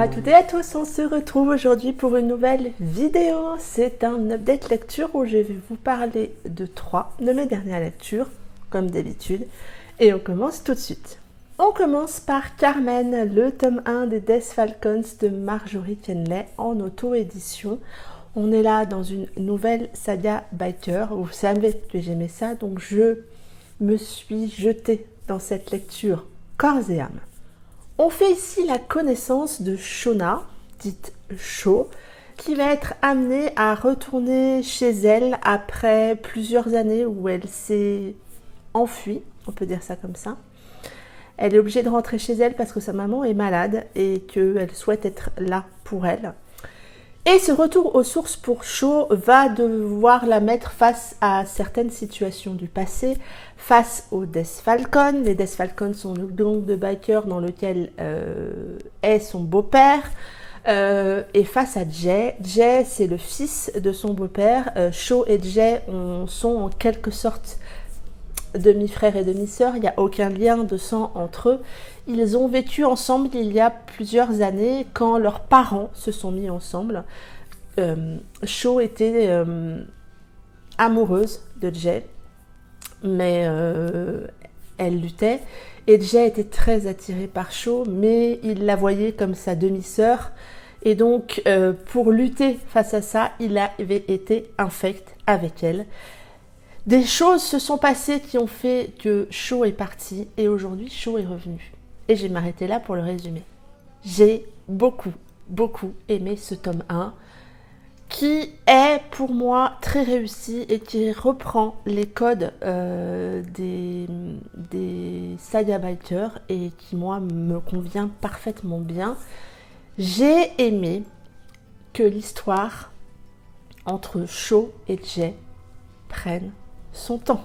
à toutes et à tous, on se retrouve aujourd'hui pour une nouvelle vidéo. C'est un update lecture où je vais vous parler de 3 de mes dernières lectures, comme d'habitude. Et on commence tout de suite. On commence par Carmen, le tome 1 des Death Falcons de Marjorie Finlay en auto-édition. On est là dans une nouvelle saga biker. Vous savez que j'aimais ça, donc je me suis jetée dans cette lecture corps et âme. On fait ici la connaissance de Shona, dite Sho, qui va être amenée à retourner chez elle après plusieurs années où elle s'est enfuie, on peut dire ça comme ça. Elle est obligée de rentrer chez elle parce que sa maman est malade et qu'elle souhaite être là pour elle. Et ce retour aux sources pour Sho va devoir la mettre face à certaines situations du passé, face aux Death Falcons. Les Death Falcons sont le gang de bikers dans lequel est son beau-père. Et face à Jay. Jay, c'est le fils de son beau-père. Sho et Jay sont en quelque sorte demi-frères et demi-sœurs. Il n'y a aucun lien de sang entre eux. Ils ont vécu ensemble il y a plusieurs années quand leurs parents se sont mis ensemble. Sho était amoureuse de Jay, mais elle luttait. Et Jay était très attiré par Sho, mais il la voyait comme sa demi-sœur. Et donc, pour lutter face à ça, il avait été infect avec elle. Des choses se sont passées qui ont fait que Sho est parti et aujourd'hui Sho est revenu. Et je vais m'arrêter là pour le résumer. J'ai beaucoup aimé ce tome 1 qui est pour moi très réussi et qui reprend les codes des saga bikers et qui moi me convient parfaitement bien. J'ai aimé que l'histoire entre Sho et Jay prenne son temps.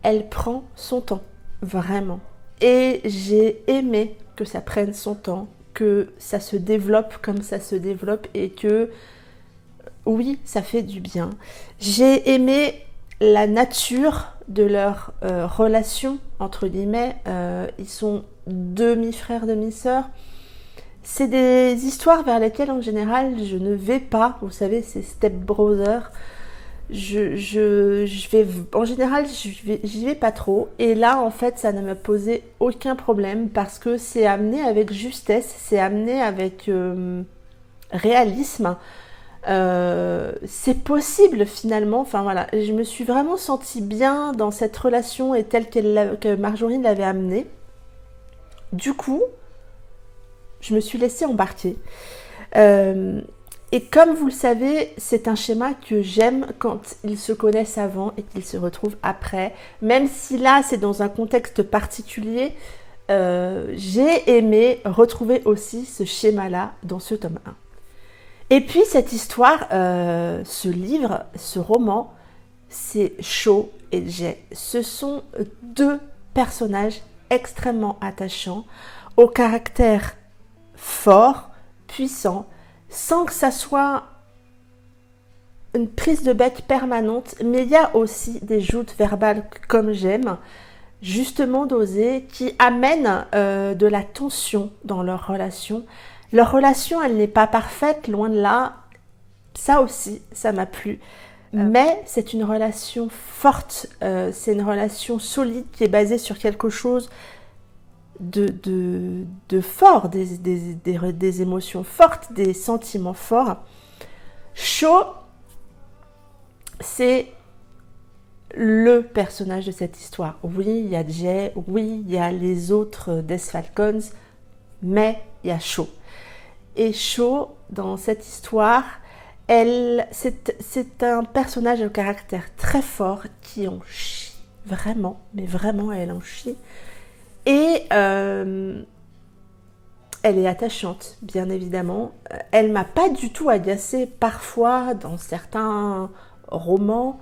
Elle prend son temps, vraiment. Et j'ai aimé que ça prenne son temps, que ça se développe comme ça se développe et que, oui, ça fait du bien. J'ai aimé la nature de leur relation, entre guillemets. Ils sont demi-frères, demi-sœurs. C'est des histoires vers lesquelles, en général, je ne vais pas. Vous savez, c'est Step Brother. En général, j'y vais pas trop. Et là, en fait, ça ne me posait aucun problème parce que c'est amené avec justesse, c'est amené avec réalisme. C'est possible finalement. Enfin voilà, je me suis vraiment sentie bien dans cette relation et telle que Marjorie l'avait amenée. Du coup, je me suis laissée embarquer. Et comme vous le savez, c'est un schéma que j'aime quand ils se connaissent avant et qu'ils se retrouvent après. Même si là, c'est dans un contexte particulier, j'ai aimé retrouver aussi ce schéma-là dans ce tome 1. Et puis cette histoire, ce livre, ce roman, c'est Sho et Jay. Ce sont deux personnages extrêmement attachants, au caractère fort, puissant, sans que ça soit une prise de bec permanente, mais il y a aussi des joutes verbales comme j'aime, justement dosées, qui amènent de la tension dans leur relation. Leur relation, elle n'est pas parfaite, loin de là. Ça aussi, ça m'a plu. Mais c'est une relation forte, c'est une relation solide qui est basée sur quelque chose de fort, des émotions fortes, des sentiments forts. Sho, c'est le personnage de cette histoire. Oui, il y a Jay, oui, il y a les autres Death Falcons, mais il y a Sho. Et Sho, dans cette histoire, c'est un personnage au caractère très fort qui en chie, vraiment, mais vraiment elle en chie. Et elle est attachante, bien évidemment. Elle m'a pas du tout agacée. Parfois, dans certains romans,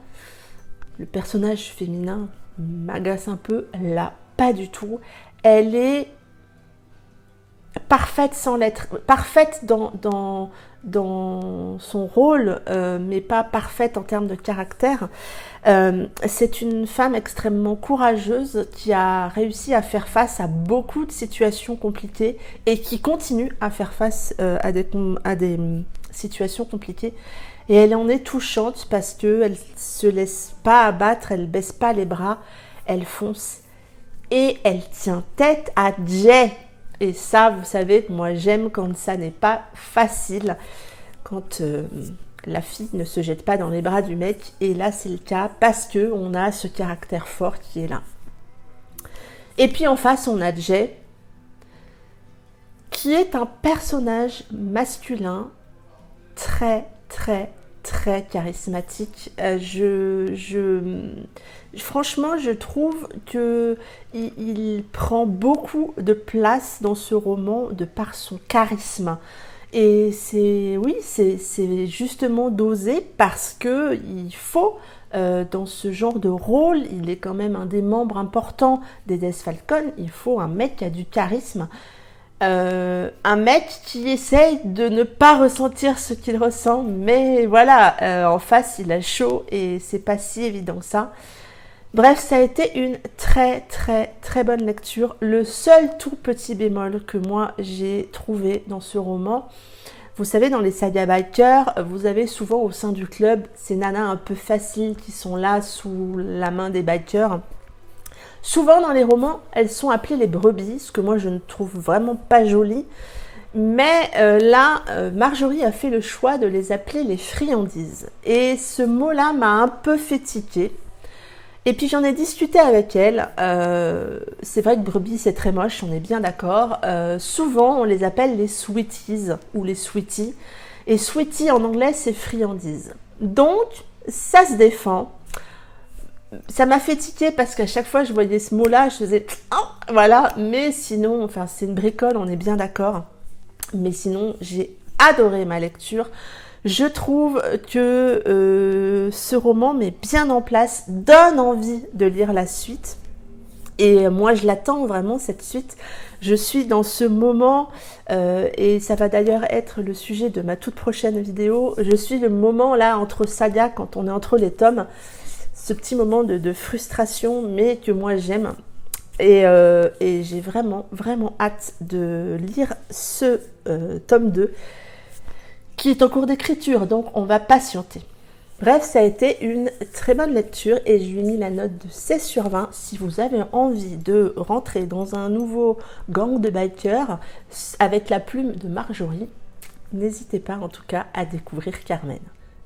le personnage féminin m'agace un peu. Là, pas du tout. Elle est parfaite sans l'être. Parfaite dans dans son rôle, mais pas parfaite en termes de caractère. C'est une femme extrêmement courageuse qui a réussi à faire face à beaucoup de situations compliquées et qui continue à faire face à des situations compliquées. Et elle en est touchante parce qu'elle se laisse pas abattre, elle baisse pas les bras, elle fonce et elle tient tête à Jay. Et ça, vous savez que moi j'aime quand ça n'est pas facile, quand la fille ne se jette pas dans les bras du mec. Et là c'est le cas parce que on a ce caractère fort qui est là. Et puis en face on a Jay, qui est un personnage masculin très charismatique. Franchement, je trouve que il prend beaucoup de place dans ce roman de par son charisme. Et c'est justement dosé parce que il faut dans ce genre de rôle, il est quand même un des membres importants des Death Falcon. Il faut un mec qui a du charisme. Un mec qui essaye de ne pas ressentir ce qu'il ressent, mais voilà, en face il a chaud et c'est pas si évident que ça. Bref, ça a été une très bonne lecture. Le seul tout petit bémol que moi j'ai trouvé dans ce roman, vous savez, dans les sagas bikers, vous avez souvent au sein du club ces nanas un peu faciles qui sont là sous la main des bikers. Souvent dans les romans, elles sont appelées les brebis, ce que moi je ne trouve vraiment pas joli. Mais là, Marjorie a fait le choix de les appeler les friandises. Et ce mot-là m'a un peu fait tiquer. Et puis j'en ai discuté avec elle. C'est vrai que brebis c'est très moche, on est bien d'accord. Souvent on les appelle les sweeties ou les sweeties. Et sweetie en anglais c'est friandise. Donc ça se défend. Ça m'a fait tiquer parce qu'à chaque fois je voyais ce mot-là, je faisais oh, voilà, mais sinon, enfin c'est une bricole, on est bien d'accord. Mais sinon, j'ai adoré ma lecture. Je trouve que ce roman met bien en place, donne envie de lire la suite. Et moi, je l'attends vraiment, cette suite. Je suis dans ce moment, et ça va d'ailleurs être le sujet de ma toute prochaine vidéo. Je suis le moment là, entre sagas, quand on est entre les tomes. Ce petit moment de frustration, mais que moi j'aime. Et j'ai vraiment hâte de lire ce tome 2 qui est en cours d'écriture, donc on va patienter. Bref, ça a été une très bonne lecture et je lui ai mis la note de 16 sur 20. Si vous avez envie de rentrer dans un nouveau gang de bikers avec la plume de Marjorie, n'hésitez pas en tout cas à découvrir Carmen.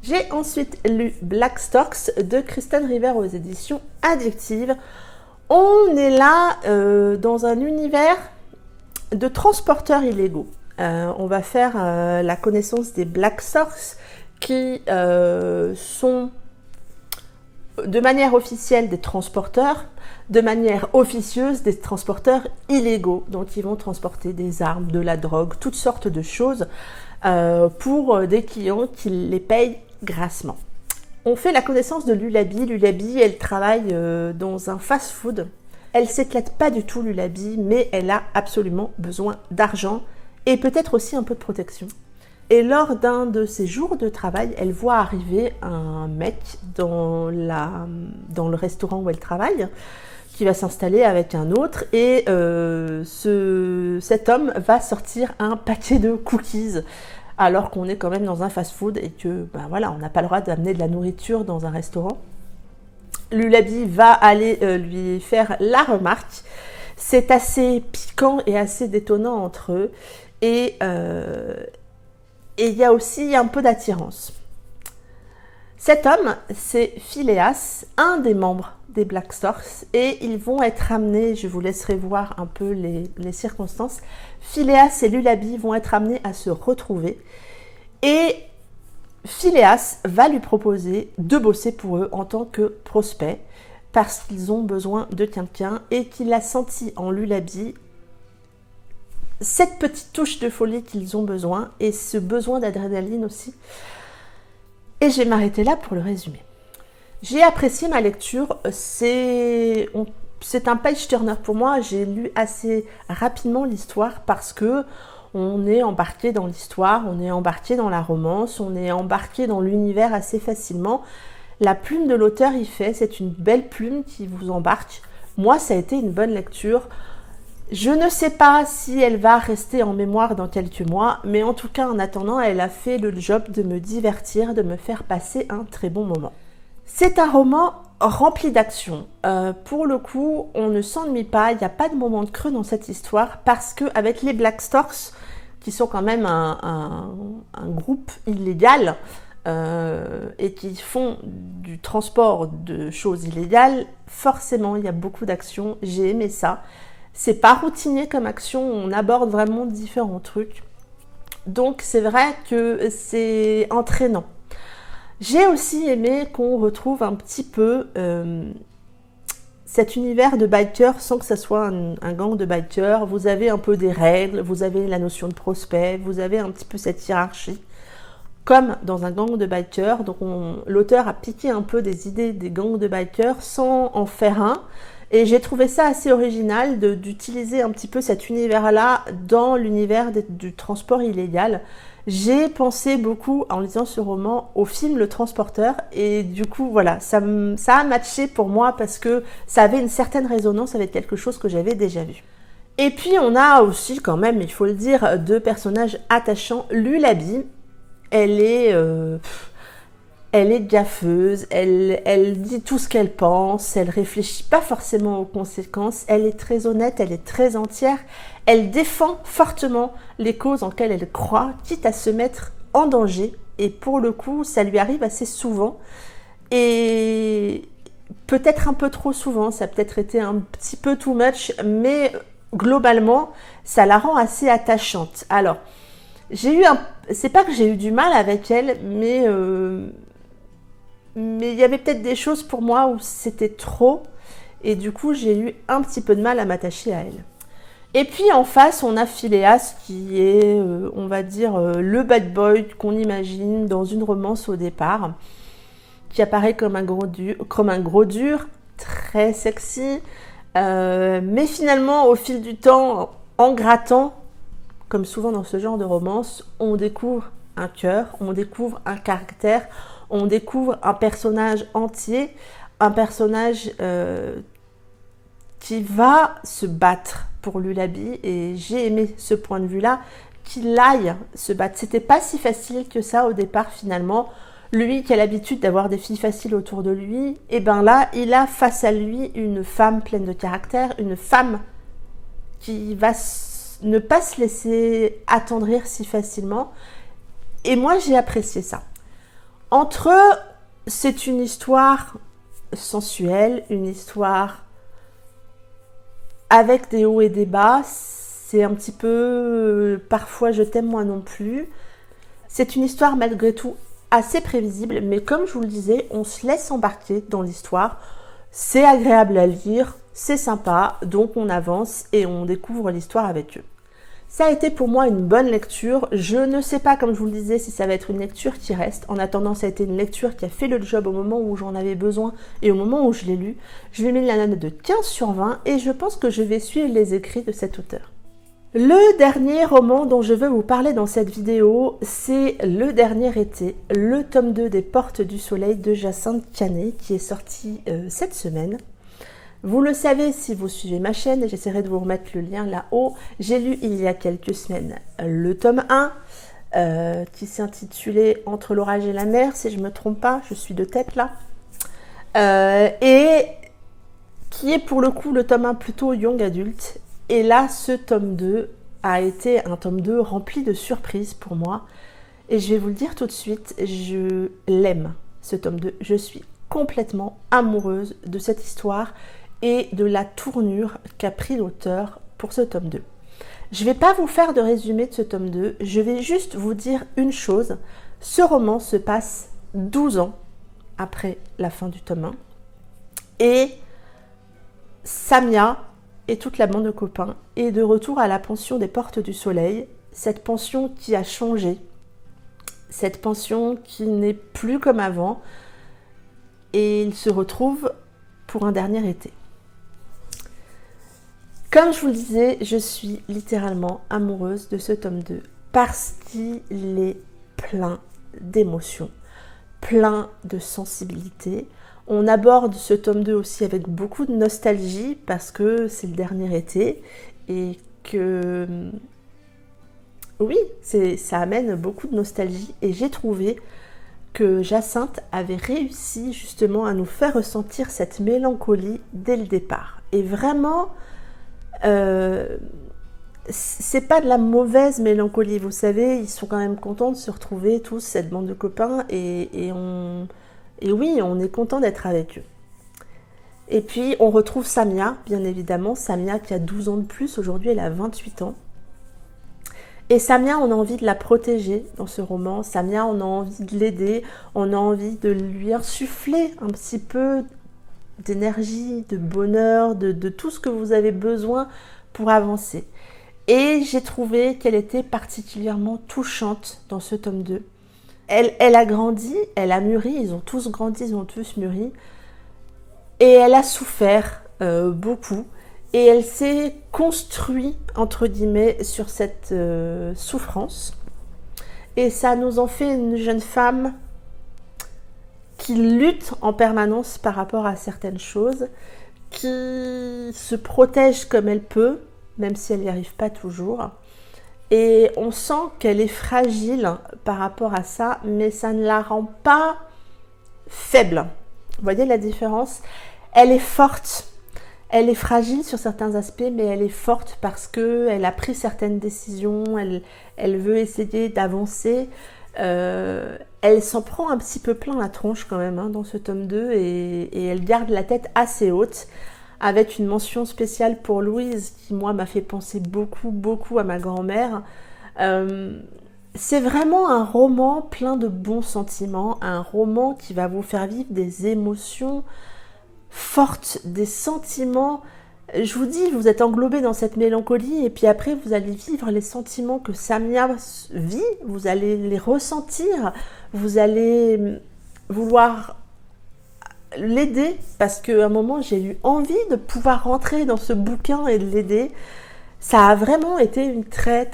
J'ai ensuite lu Black Storks de Kristen River aux éditions Addictive. On est là dans un univers de transporteurs illégaux. On va faire la connaissance des Black Storks qui sont de manière officielle des transporteurs, de manière officieuse des transporteurs illégaux. Donc ils vont transporter des armes, de la drogue, toutes sortes de choses pour des clients qui les payent grassement. On fait la connaissance de Lulabi. Lulabi, elle travaille dans un fast-food. Elle s'éclate pas du tout, Lulabi, mais elle a absolument besoin d'argent et peut-être aussi un peu de protection. Et lors d'un de ses jours de travail, elle voit arriver un mec dans le restaurant où elle travaille, qui va s'installer avec un autre, et cet homme va sortir un paquet de cookies, alors qu'on est quand même dans un fast-food et que, ben voilà, on n'a pas le droit d'amener de la nourriture dans un restaurant. Lulabi va aller lui faire la remarque. C'est assez piquant et assez détonnant entre eux, et il y a aussi un peu d'attirance. Cet homme, c'est Phileas, un des membres des Black Storks, et ils vont être amenés, je vous laisserai voir un peu les circonstances, Phileas et Lulabi vont être amenés à se retrouver, et Phileas va lui proposer de bosser pour eux en tant que prospect, parce qu'ils ont besoin de quelqu'un, et qu'il a senti en Lulabi cette petite touche de folie qu'ils ont besoin, et ce besoin d'adrénaline aussi. Et je vais m'arrêter là pour le résumer. J'ai apprécié ma lecture, c'est un page turner pour moi. J'ai lu assez rapidement l'histoire parce que On est embarqué dans l'histoire, on est embarqué dans la romance, on est embarqué dans l'univers assez facilement. La plume de l'auteur y fait, c'est une belle plume qui vous embarque. Moi, ça a été une bonne lecture. Je ne sais pas si elle va rester en mémoire dans quelques mois, mais en tout cas, en attendant, elle a fait le job de me divertir, de me faire passer un très bon moment. C'est un roman rempli d'action. Pour le coup, on ne s'ennuie pas, il n'y a pas de moment de creux dans cette histoire, parce qu'avec les Black Storks, qui sont quand même un groupe illégal, et qui font du transport de choses illégales, forcément, il y a beaucoup d'action. J'ai aimé ça. C'est pas routinier comme action, on aborde vraiment différents trucs. Donc c'est vrai que c'est entraînant. J'ai aussi aimé qu'on retrouve un petit peu cet univers de bikers sans que ça soit un gang de bikers. Vous avez un peu des règles, vous avez la notion de prospect, vous avez un petit peu cette hiérarchie, comme dans un gang de bikers. Donc l'auteur a piqué un peu des idées des gangs de bikers sans en faire un. Et j'ai trouvé ça assez original d'utiliser un petit peu cet univers-là dans l'univers du transport illégal. J'ai pensé beaucoup, en lisant ce roman, au film Le Transporteur. Et du coup, voilà, ça a matché pour moi parce que ça avait une certaine résonance avec quelque chose que j'avais déjà vu. Et puis, on a aussi, quand même, il faut le dire, deux personnages attachants. Lullaby, elle est gaffeuse, elle dit tout ce qu'elle pense, elle réfléchit pas forcément aux conséquences, elle est très honnête, elle est très entière, elle défend fortement les causes en lesquelles elle croit, quitte à se mettre en danger, et pour le coup, ça lui arrive assez souvent, et peut-être un peu trop souvent, ça a peut-être été un petit peu too much, mais globalement, ça la rend assez attachante. Alors, c'est pas que j'ai eu du mal avec elle, mais il y avait peut-être des choses pour moi où c'était trop, et du coup j'ai eu un petit peu de mal à m'attacher à elle. Et puis en face, on a Phileas qui est, on va dire, le bad boy qu'on imagine dans une romance au départ, qui apparaît comme un gros dur, très sexy, mais finalement au fil du temps, en grattant, comme souvent dans ce genre de romance, on découvre un cœur, on découvre un caractère, on découvre un personnage entier, un personnage qui va se battre pour Lullaby, et j'ai aimé ce point de vue-là, qu'il aille se battre. C'était pas si facile que ça au départ finalement. Lui qui a l'habitude d'avoir des filles faciles autour de lui, et ben là, il a face à lui une femme pleine de caractère, une femme qui va ne pas se laisser attendrir si facilement. Et moi, j'ai apprécié ça. Entre eux, c'est une histoire sensuelle, une histoire avec des hauts et des bas. C'est un petit peu parfois je t'aime moi non plus. C'est une histoire malgré tout assez prévisible, mais comme je vous le disais, on se laisse embarquer dans l'histoire. C'est agréable à lire, c'est sympa, donc on avance et on découvre l'histoire avec eux. Ça a été pour moi une bonne lecture. Je ne sais pas, comme je vous le disais, si ça va être une lecture qui reste. En attendant, ça a été une lecture qui a fait le job au moment où j'en avais besoin et au moment où je l'ai lu. Je lui ai mis la note de 15 sur 20 et je pense que je vais suivre les écrits de cet auteur. Le dernier roman dont je veux vous parler dans cette vidéo, c'est Le Dernier Été, le tome 2 des Portes du Soleil de Jacinthe Canet, qui est sorti cette semaine. Vous le savez si vous suivez ma chaîne, et j'essaierai de vous remettre le lien là-haut. J'ai lu il y a quelques semaines le tome 1, qui s'intitulait Entre l'orage et la mer, si je ne me trompe pas, je suis de tête là. Et qui est pour le coup le tome 1 plutôt young adulte. Et là, ce tome 2 a été un tome 2 rempli de surprises pour moi. Et je vais vous le dire tout de suite, je l'aime, ce tome 2. Je suis complètement amoureuse de cette histoire et de la tournure qu'a pris l'auteur pour ce tome 2. Je ne vais pas vous faire de résumé de ce tome 2, je vais juste vous dire une chose. Ce roman se passe 12 ans après la fin du tome 1. Et Samia et toute la bande de copains est de retour à la pension des Portes du Soleil, cette pension qui a changé, cette pension qui n'est plus comme avant, et ils se retrouvent pour un dernier été. Comme je vous le disais, je suis littéralement amoureuse de ce tome 2 parce qu'il est plein d'émotions, plein de sensibilité. On aborde ce tome 2 aussi avec beaucoup de nostalgie parce que c'est le dernier été et que oui, ça amène beaucoup de nostalgie et j'ai trouvé que Jacinthe avait réussi justement à nous faire ressentir cette mélancolie dès le départ. Et vraiment, c'est pas de la mauvaise mélancolie, vous savez, ils sont quand même contents de se retrouver tous, cette bande de copains, et oui, on est content d'être avec eux. Et puis, on retrouve Samia, bien évidemment, Samia qui a 12 ans de plus, aujourd'hui elle a 28 ans. Et Samia, on a envie de la protéger dans ce roman. Samia, on a envie de l'aider, on a envie de lui insuffler un petit peu d'énergie, de bonheur, de tout ce que vous avez besoin pour avancer. Et j'ai trouvé qu'elle était particulièrement touchante dans ce tome 2. Elle a grandi, elle a mûri, ils ont tous grandi, ils ont tous mûri. Et elle a souffert beaucoup. Et elle s'est construite, entre guillemets, sur cette souffrance. Et ça nous en fait une jeune femme qui lutte en permanence par rapport à certaines choses, qui se protège comme elle peut, même si elle n'y arrive pas toujours. Et on sent qu'elle est fragile par rapport à ça, mais ça ne la rend pas faible. Vous voyez la différence? Elle est forte. Elle est fragile sur certains aspects, mais elle est forte parce qu'elle a pris certaines décisions, elle veut essayer d'avancer. Elle s'en prend un petit peu plein la tronche quand même dans ce tome 2 et elle garde la tête assez haute, avec une mention spéciale pour Louise qui, moi, m'a fait penser beaucoup à ma grand-mère. C'est vraiment un roman plein de bons sentiments, un roman qui va vous faire vivre des émotions forte, des sentiments. Je vous dis, vous êtes englobés dans cette mélancolie et puis après vous allez vivre les sentiments que Samia vit, vous allez les ressentir, vous allez vouloir l'aider parce qu'à un moment j'ai eu envie de pouvoir rentrer dans ce bouquin et de l'aider. Ça a vraiment été une très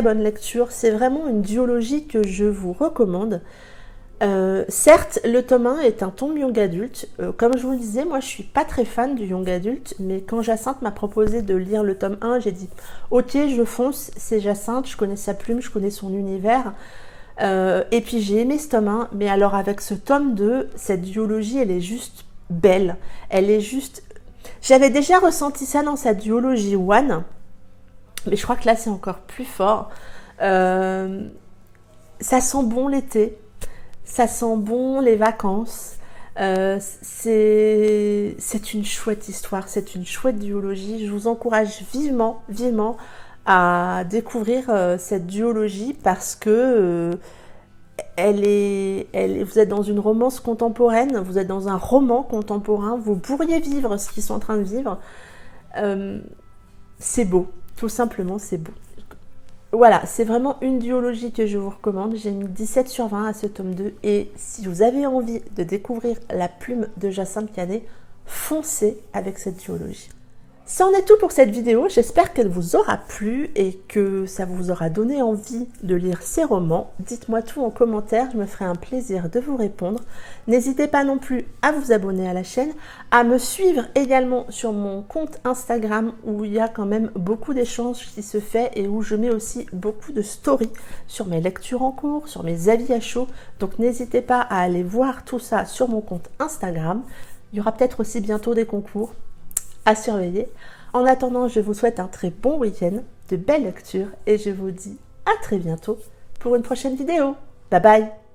bonne lecture, c'est vraiment une duologie que je vous recommande. Certes, le tome 1 est un tome young adulte. Comme je vous le disais, moi je suis pas très fan du young adulte, mais quand Jacinthe m'a proposé de lire le tome 1, j'ai dit ok, je fonce, c'est Jacinthe, je connais sa plume, je connais son univers. Et puis j'ai aimé ce tome 1, mais alors avec ce tome 2, cette duologie elle est juste belle. Elle est juste. J'avais déjà ressenti ça dans sa duologie One, mais je crois que là c'est encore plus fort. Ça sent bon l'été. Ça sent bon les vacances, c'est une chouette histoire, c'est une chouette duologie. Je vous encourage vivement à découvrir cette duologie parce que vous êtes dans une romance contemporaine, vous êtes dans un roman contemporain, vous pourriez vivre ce qu'ils sont en train de vivre. C'est beau, tout simplement c'est beau. Voilà, c'est vraiment une duologie que je vous recommande. J'ai mis 17 sur 20 à ce tome 2. Et si vous avez envie de découvrir la plume de Jacinthe Canet, foncez avec cette duologie. Ça en est tout pour cette vidéo, j'espère qu'elle vous aura plu et que ça vous aura donné envie de lire ces romans. Dites-moi tout en commentaire, je me ferai un plaisir de vous répondre. N'hésitez pas non plus à vous abonner à la chaîne, à me suivre également sur mon compte Instagram où il y a quand même beaucoup d'échanges qui se fait et où je mets aussi beaucoup de stories sur mes lectures en cours, sur mes avis à chaud. Donc n'hésitez pas à aller voir tout ça sur mon compte Instagram. Il y aura peut-être aussi bientôt des concours à surveiller. En attendant, je vous souhaite un très bon week-end, de belles lectures et je vous dis à très bientôt pour une prochaine vidéo. Bye bye!